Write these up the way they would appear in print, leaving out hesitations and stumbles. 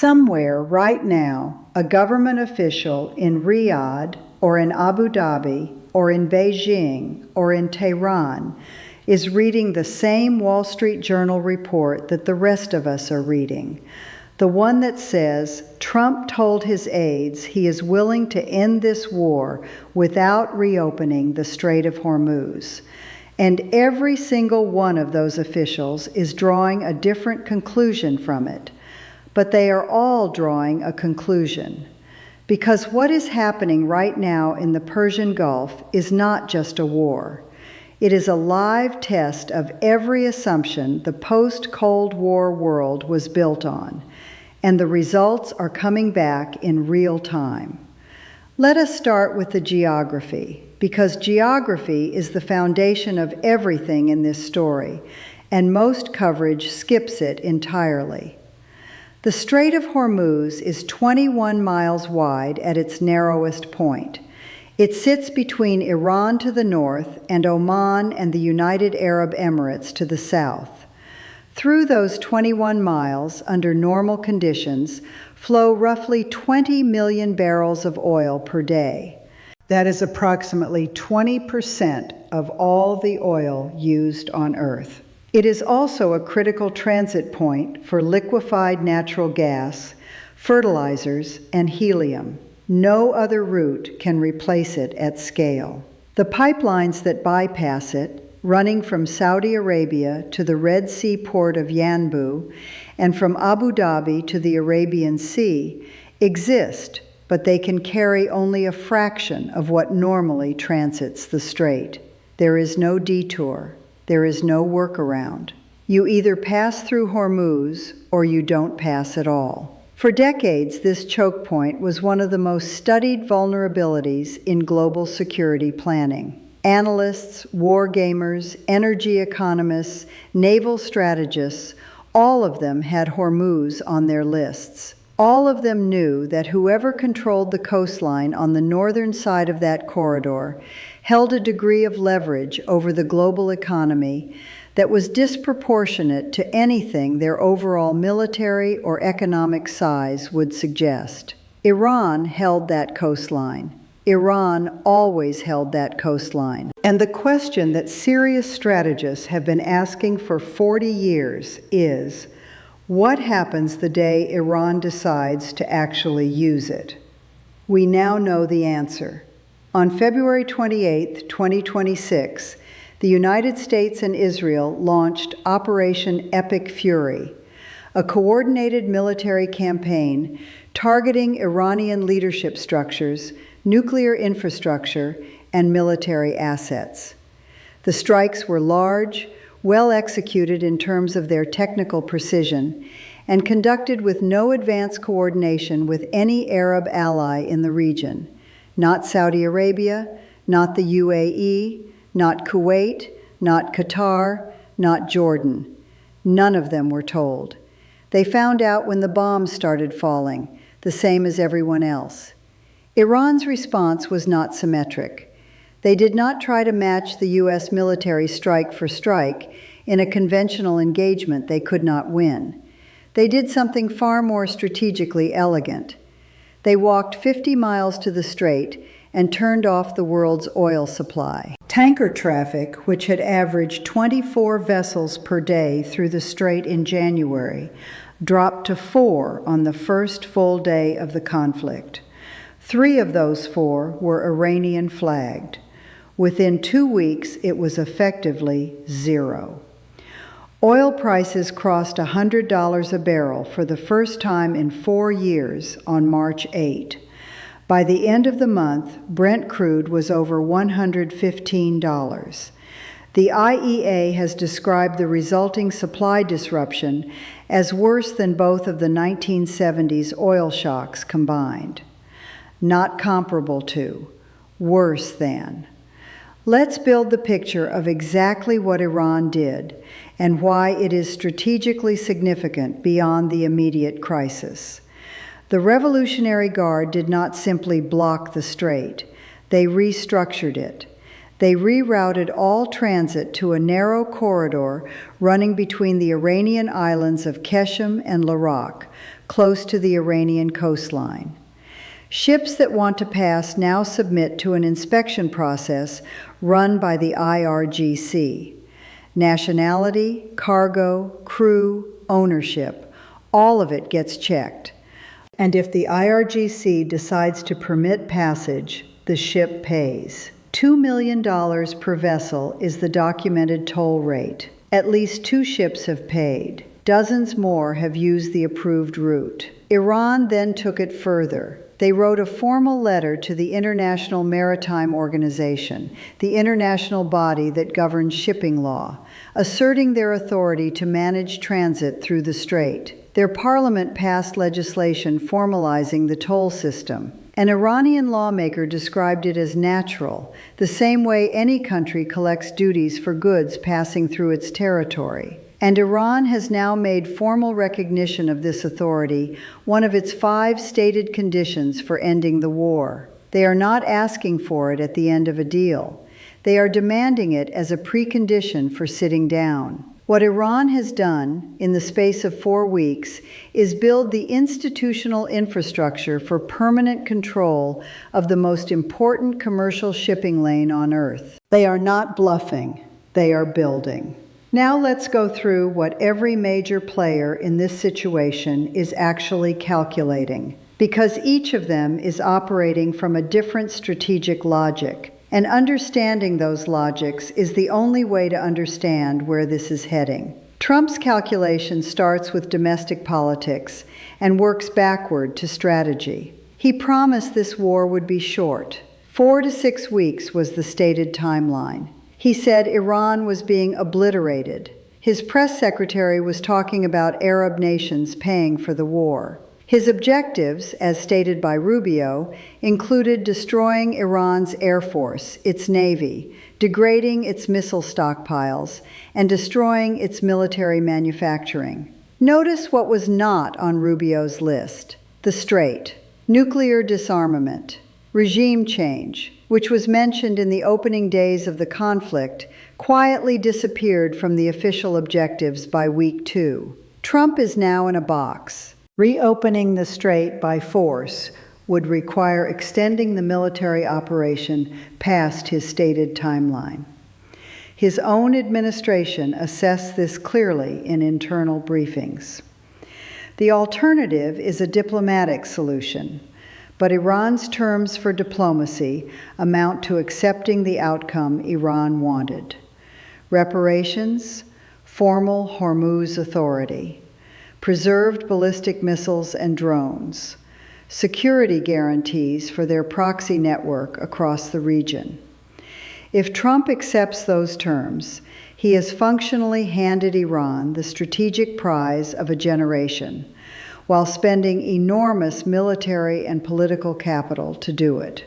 Somewhere right now, a government official in Riyadh or in Abu Dhabi or in Beijing or in Tehran is reading the same Wall Street Journal report that the rest of us are reading. The one that says Trump told his aides he is willing to end this war without reopening the Strait of Hormuz. And every single one of those officials is drawing a different conclusion from it. But they are all drawing a conclusion. Because what is happening right now in the Persian Gulf is not just a war. It is a live test of every assumption the post-Cold War world was built on, and the results are coming back in real time. Let us start with the geography, because geography is the foundation of everything in this story, and most coverage skips it entirely. The Strait of Hormuz is 21 miles wide at its narrowest point. It sits between Iran to the north and Oman and the United Arab Emirates to the south. Through those 21 miles, under normal conditions, flow roughly 20 million barrels of oil per day. That is approximately 20% of all the oil used on Earth. It is also a critical transit point for liquefied natural gas, fertilizers, and helium. No other route can replace it at scale. The pipelines that bypass it, running from Saudi Arabia to the Red Sea port of Yanbu and from Abu Dhabi to the Arabian Sea, exist, but they can carry only a fraction of what normally transits the strait. There is no detour. There is no workaround. You either pass through Hormuz or you don't pass at all. For decades, this choke point was one of the most studied vulnerabilities in global security planning. Analysts, war gamers, energy economists, naval strategists, all of them had Hormuz on their lists. All of them knew that whoever controlled the coastline on the northern side of that corridor held a degree of leverage over the global economy that was disproportionate to anything their overall military or economic size would suggest. Iran held that coastline. Iran always held that coastline. And the question that serious strategists have been asking for 40 years is, what happens the day Iran decides to actually use it? We now know the answer. On February 28, 2026, the United States and Israel launched Operation Epic Fury, a coordinated military campaign targeting Iranian leadership structures, nuclear infrastructure, and military assets. The strikes were large, well executed in terms of their technical precision, and conducted with no advance coordination with any Arab ally in the region. Not Saudi Arabia, not the UAE, not Kuwait, not Qatar, not Jordan. None of them were told. They found out when the bombs started falling, the same as everyone else. Iran's response was not symmetric. They did not try to match the U.S. military strike for strike in a conventional engagement they could not win. They did something far more strategically elegant. They walked 50 miles to the strait and turned off the world's oil supply. Tanker traffic, which had averaged 24 vessels per day through the strait in January, dropped to 4 on the first full day of the conflict. 3 of those 4 were Iranian flagged. Within 2 weeks, it was effectively 0. Oil prices crossed $100 a barrel for the first time in 4 years on March 8. By the end of the month, Brent crude was over $115. The IEA has described the resulting supply disruption as worse than both of the 1970s oil shocks combined. Not comparable to, worse than. Let's build the picture of exactly what Iran did and why it is strategically significant beyond the immediate crisis. The Revolutionary Guard did not simply block the strait. They restructured it. They rerouted all transit to a narrow corridor running between the Iranian islands of Qeshm and Larak, close to the Iranian coastline. Ships that want to pass now submit to an inspection process run by the IRGC. Nationality, cargo, crew, ownership, all of it gets checked. And if the IRGC decides to permit passage, the ship pays. $2 million per vessel is the documented toll rate. At least 2 ships have paid. Dozens more have used the approved route. Iran then took it further. They wrote a formal letter to the International Maritime Organization, the international body that governs shipping law, asserting their authority to manage transit through the strait. Their parliament passed legislation formalizing the toll system. An Iranian lawmaker described it as natural, the same way any country collects duties for goods passing through its territory. And Iran has now made formal recognition of this authority one of its 5 stated conditions for ending the war. They are not asking for it at the end of a deal. They are demanding it as a precondition for sitting down. What Iran has done in the space of 4 weeks is build the institutional infrastructure for permanent control of the most important commercial shipping lane on Earth. They are not bluffing, they are building. Now let's go through what every major player in this situation is actually calculating, because each of them is operating from a different strategic logic. And understanding those logics is the only way to understand where this is heading. Trump's calculation starts with domestic politics and works backward to strategy. He promised this war would be short. 4 to 6 weeks was the stated timeline. He said Iran was being obliterated. His press secretary was talking about Arab nations paying for the war. His objectives, as stated by Rubio, included destroying Iran's air force, its navy, degrading its missile stockpiles, and destroying its military manufacturing. Notice what was not on Rubio's list: the Strait, nuclear disarmament, regime change, which was mentioned in the opening days of the conflict, quietly disappeared from the official objectives by week 2. Trump is now in a box. Reopening the strait by force would require extending the military operation past his stated timeline. His own administration assessed this clearly in internal briefings. The alternative is a diplomatic solution, but Iran's terms for diplomacy amount to accepting the outcome Iran wanted: reparations, formal Hormuz authority, preserved ballistic missiles and drones, security guarantees for their proxy network across the region. If Trump accepts those terms, he has functionally handed Iran the strategic prize of a generation, while spending enormous military and political capital to do it.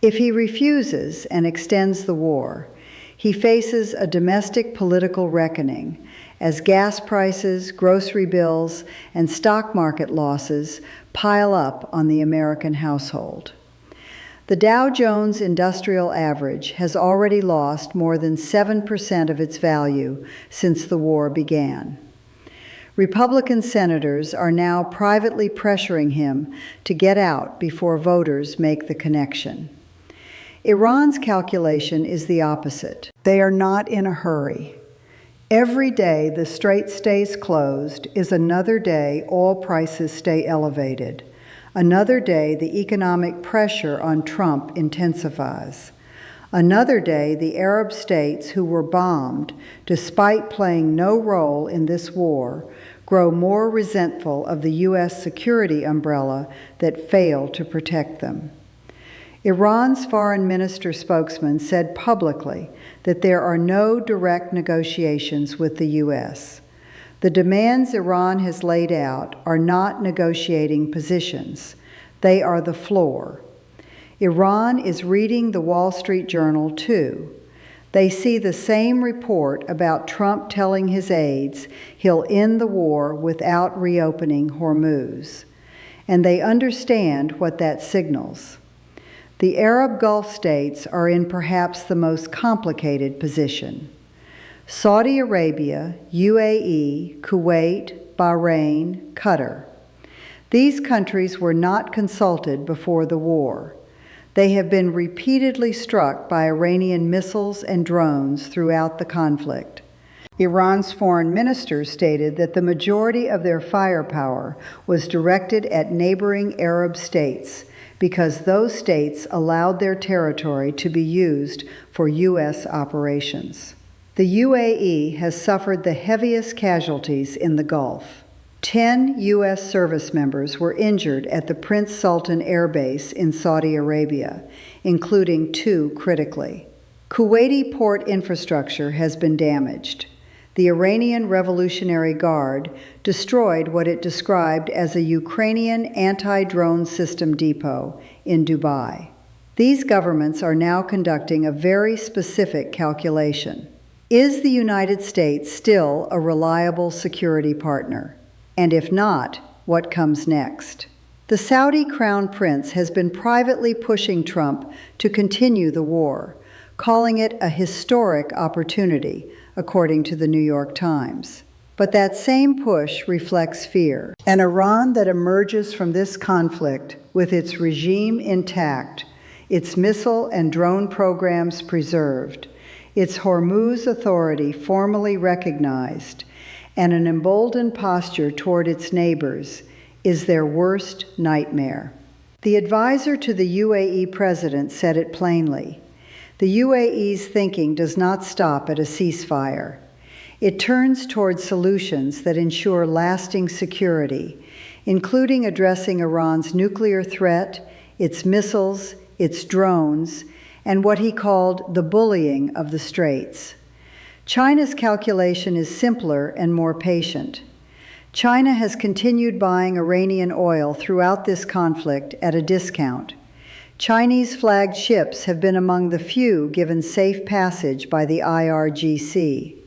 If he refuses and extends the war, he faces a domestic political reckoning as gas prices, grocery bills, and stock market losses pile up on the American household. The Dow Jones Industrial Average has already lost more than 7% of its value since the war began. Republican senators are now privately pressuring him to get out before voters make the connection. Iran's calculation is the opposite. They are not in a hurry. Every day the strait stays closed is another day oil prices stay elevated. Another day the economic pressure on Trump intensifies. Another day the Arab states who were bombed, despite playing no role in this war, grow more resentful of the U.S. security umbrella that failed to protect them. Iran's foreign minister spokesman said publicly that there are no direct negotiations with the U.S. The demands Iran has laid out are not negotiating positions. They are the floor. Iran is reading the Wall Street Journal too. They see the same report about Trump telling his aides he'll end the war without reopening Hormuz. And they understand what that signals. The Arab Gulf states are in perhaps the most complicated position. Saudi Arabia, UAE, Kuwait, Bahrain, Qatar. These countries were not consulted before the war. They have been repeatedly struck by Iranian missiles and drones throughout the conflict. Iran's foreign minister stated that the majority of their firepower was directed at neighboring Arab states because those states allowed their territory to be used for U.S. operations. The UAE has suffered the heaviest casualties in the Gulf. 10 U.S. service members were injured at the Prince Sultan Air Base in Saudi Arabia, including 2 critically. Kuwaiti port infrastructure has been damaged. The Iranian Revolutionary Guard destroyed what it described as a Ukrainian anti-drone system depot in Dubai. These governments are now conducting a very specific calculation. Is the United States still a reliable security partner? And if not, what comes next? The Saudi Crown Prince has been privately pushing Trump to continue the war, calling it a historic opportunity, according to the New York Times. But that same push reflects fear. An Iran that emerges from this conflict with its regime intact, its missile and drone programs preserved, its Hormuz authority formally recognized, and an emboldened posture toward its neighbors is their worst nightmare. The advisor to the UAE president said it plainly. The UAE's thinking does not stop at a ceasefire. It turns toward solutions that ensure lasting security, including addressing Iran's nuclear threat, its missiles, its drones, and what he called the bullying of the Straits. China's calculation is simpler and more patient. China has continued buying Iranian oil throughout this conflict at a discount. Chinese-flagged ships have been among the few given safe passage by the IRGC.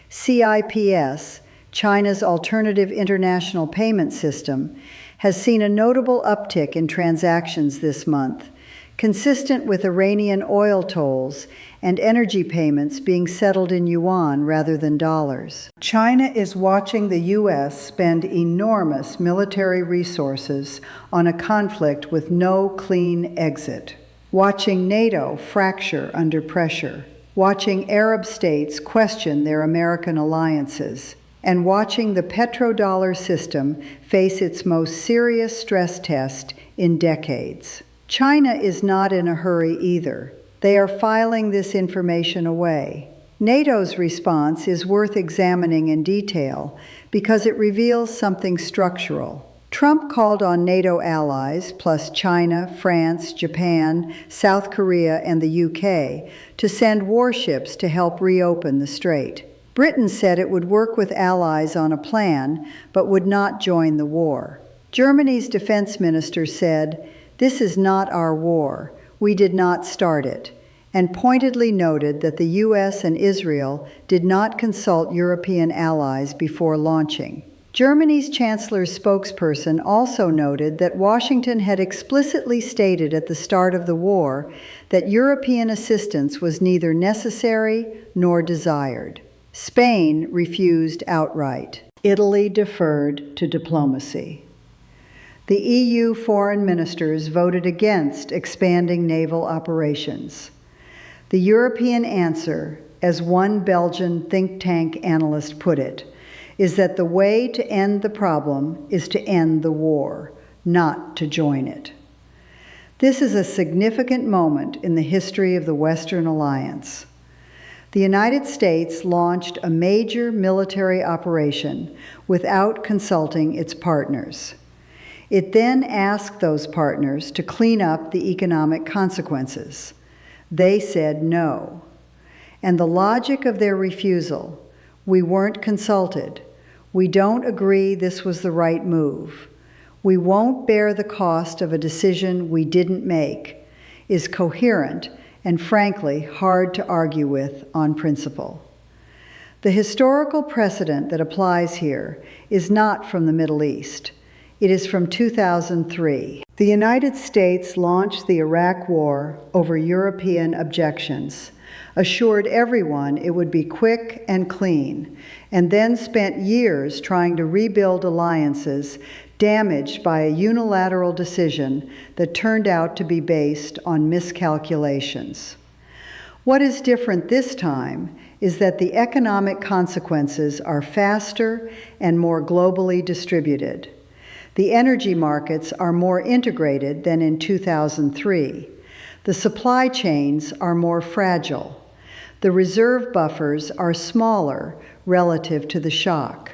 CIPS, China's alternative international payment system, has seen a notable uptick in transactions this month, consistent with Iranian oil tolls and energy payments being settled in yuan rather than dollars. China is watching the U.S. spend enormous military resources on a conflict with no clean exit, watching NATO fracture under pressure, watching Arab states question their American alliances, and watching the petrodollar system face its most serious stress test in decades. China is not in a hurry either. They are filing this information away. NATO's response is worth examining in detail because it reveals something structural. Trump called on NATO allies, plus China, France, Japan, South Korea, and the UK, to send warships to help reopen the strait. Britain said it would work with allies on a plan, but would not join the war. Germany's defense minister said, "This is not our war. We did not start it," and pointedly noted that the U.S. and Israel did not consult European allies before launching. Germany's chancellor's spokesperson also noted that Washington had explicitly stated at the start of the war that European assistance was neither necessary nor desired. Spain refused outright. Italy deferred to diplomacy. The EU foreign ministers voted against expanding naval operations. The European answer, as one Belgian think tank analyst put it, is that the way to end the problem is to end the war, not to join it. This is a significant moment in the history of the Western Alliance. The United States launched a major military operation without consulting its partners. It then asked those partners to clean up the economic consequences. They said no. And the logic of their refusal, we weren't consulted, we don't agree this was the right move, we won't bear the cost of a decision we didn't make, is coherent and frankly hard to argue with on principle. The historical precedent that applies here is not from the Middle East. It is from 2003. The United States launched the Iraq War over European objections, assured everyone it would be quick and clean, and then spent years trying to rebuild alliances damaged by a unilateral decision that turned out to be based on miscalculations. What is different this time is that the economic consequences are faster and more globally distributed. The energy markets are more integrated than in 2003. The supply chains are more fragile. The reserve buffers are smaller relative to the shock.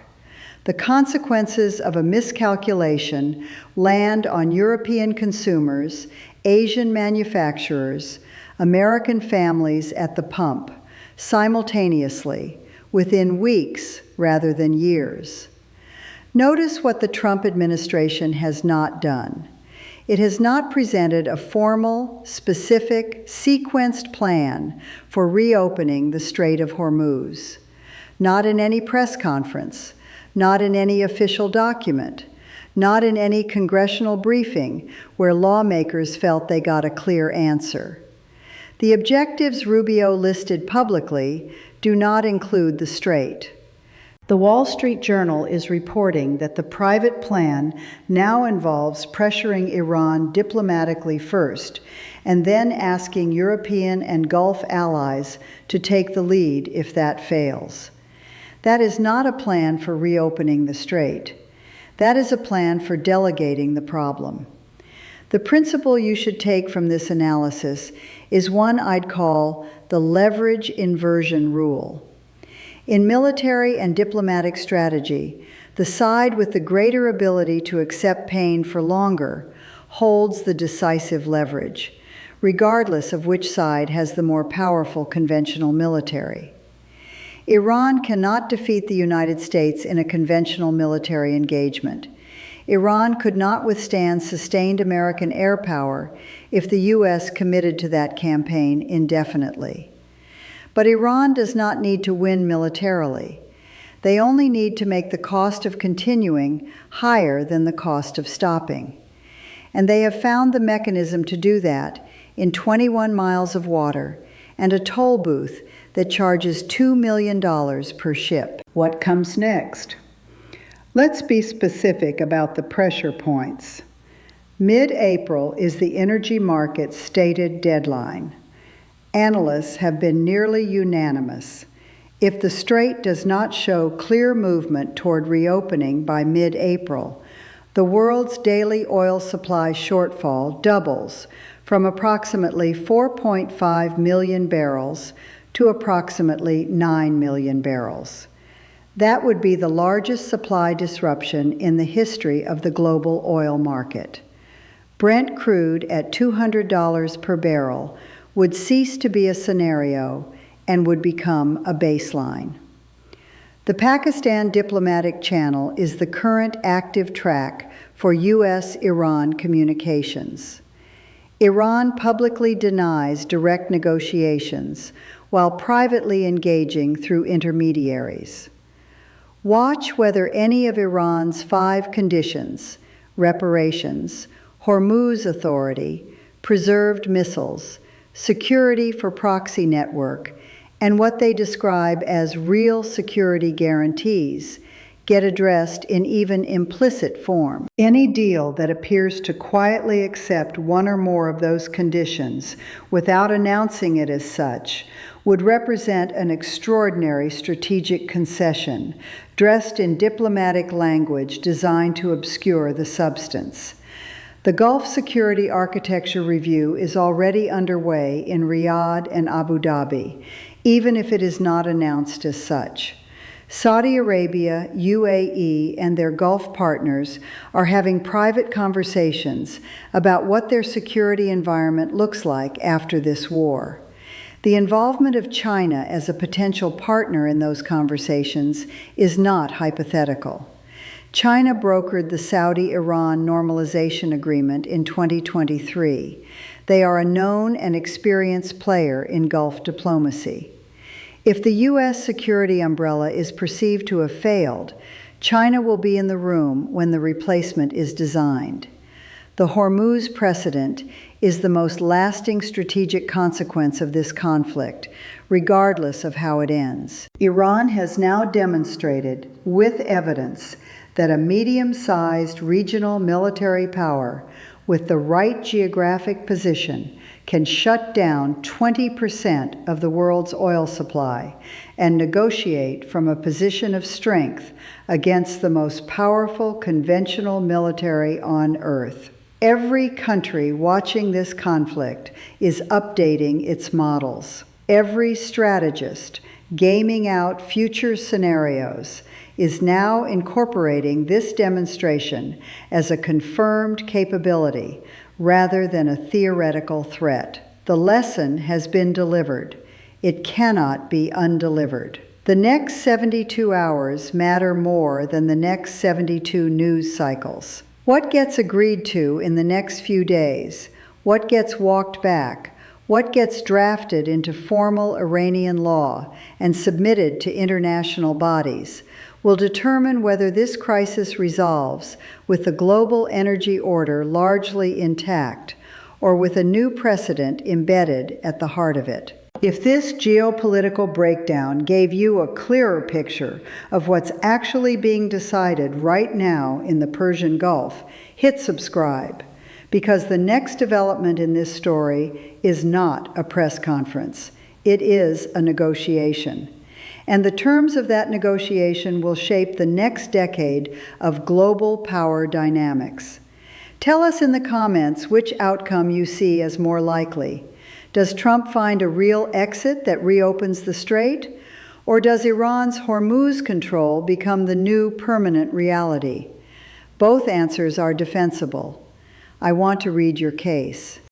The consequences of a miscalculation land on European consumers, Asian manufacturers, American families at the pump, simultaneously, within weeks rather than years. Notice what the Trump administration has not done. It has not presented a formal, specific, sequenced plan for reopening the Strait of Hormuz. Not in any press conference, not in any official document, not in any congressional briefing where lawmakers felt they got a clear answer. The objectives Rubio listed publicly do not include the strait. The Wall Street Journal is reporting that the private plan now involves pressuring Iran diplomatically first, and then asking European and Gulf allies to take the lead if that fails. That is not a plan for reopening the strait. That is a plan for delegating the problem. The principle you should take from this analysis is one I'd call the leverage inversion rule. In military and diplomatic strategy, the side with the greater ability to accept pain for longer holds the decisive leverage, regardless of which side has the more powerful conventional military. Iran cannot defeat the United States in a conventional military engagement. Iran could not withstand sustained American air power if the U.S. committed to that campaign indefinitely. But Iran does not need to win militarily. They only need to make the cost of continuing higher than the cost of stopping. And they have found the mechanism to do that in 21 miles of water and a toll booth that charges $2 million per ship. What comes next? Let's be specific about the pressure points. Mid-April is the energy market's stated deadline. Analysts have been nearly unanimous. If the strait does not show clear movement toward reopening by mid-April, the world's daily oil supply shortfall doubles from approximately 4.5 million barrels to approximately 9 million barrels. That would be the largest supply disruption in the history of the global oil market. Brent crude at $200 per barrel would cease to be a scenario and would become a baseline. The Pakistan diplomatic channel is the current active track for U.S.-Iran communications. Iran publicly denies direct negotiations while privately engaging through intermediaries. Watch whether any of Iran's 5 conditions, reparations, Hormuz authority, preserved missiles, security for proxy network, and what they describe as real security guarantees, get addressed in even implicit form. Any deal that appears to quietly accept one or more of those conditions without announcing it as such would represent an extraordinary strategic concession, dressed in diplomatic language designed to obscure the substance. The Gulf Security Architecture Review is already underway in Riyadh and Abu Dhabi, even if it is not announced as such. Saudi Arabia, UAE, and their Gulf partners are having private conversations about what their security environment looks like after this war. The involvement of China as a potential partner in those conversations is not hypothetical. China brokered the Saudi-Iran Normalization Agreement in 2023. They are a known and experienced player in Gulf diplomacy. If the U.S. security umbrella is perceived to have failed, China will be in the room when the replacement is designed. The Hormuz precedent is the most lasting strategic consequence of this conflict, regardless of how it ends. Iran has now demonstrated, with evidence, that a medium-sized regional military power with the right geographic position can shut down 20% of the world's oil supply and negotiate from a position of strength against the most powerful conventional military on Earth. Every country watching this conflict is updating its models. Every strategist gaming out future scenarios is now incorporating this demonstration as a confirmed capability rather than a theoretical threat. The lesson has been delivered. It cannot be undelivered. The next 72 hours matter more than the next 72 news cycles. What gets agreed to in the next few days? What gets walked back? What gets drafted into formal Iranian law and submitted to international bodies will determine whether this crisis resolves with the global energy order largely intact or with a new precedent embedded at the heart of it. If this geopolitical breakdown gave you a clearer picture of what's actually being decided right now in the Persian Gulf, hit subscribe, because the next development in this story is not a press conference. It is a negotiation. And the terms of that negotiation will shape the next decade of global power dynamics. Tell us in the comments which outcome you see as more likely. Does Trump find a real exit that reopens the strait? Or does Iran's Hormuz control become the new permanent reality? Both answers are defensible. I want to read your case.